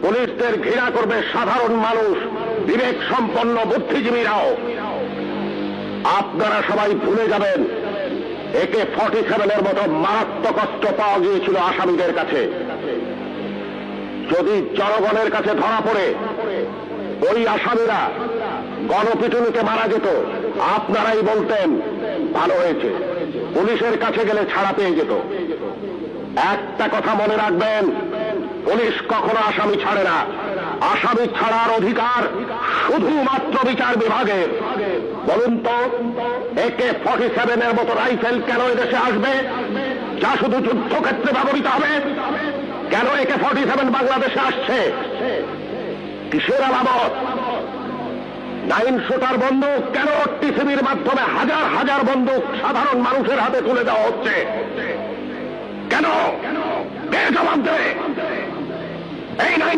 পুলিশদের ঘৃণা করবে সাধারণ মানুষ, বিবেক সম্পন্ন বুদ্ধিজীবীরাও। আপনারা সবাই ভুলে যাবেন AK-47 মতো মারাত্মক অস্ত্র পাওয়া গিয়েছিল আসামিদের কাছে। যদি জনগণের কাছে ধরা পড়ে ওই আসামিরা গণপিটুনিতে মারা যেত, আপনারাই বলতেন ভালো হয়েছে, পুলিশের কাছে গেলে ছাড়া পেয়ে যেত। একটা কথা মনে রাখবেন, পুলিশ কখনো আসামি ছাড়ে না। আসামি ছাড়ার অধিকার শুধুমাত্র বিচার বিভাগের। বলুন তো, AK-47 মতো রাইফেল কেন এদেশে আসবে, যা শুধু যুদ্ধক্ষেত্রে ব্যবহৃত হবে? কেন AK-47 বাংলাদেশে আসছে? কিসের আলামত? 9 শুটার বন্দুক কেন TCBর মাধ্যমে হাজার হাজার বন্দুক সাধারণ মানুষের হাতে তুলে দেওয়া হচ্ছে? কেন? কে জবাব দেবে? এই 9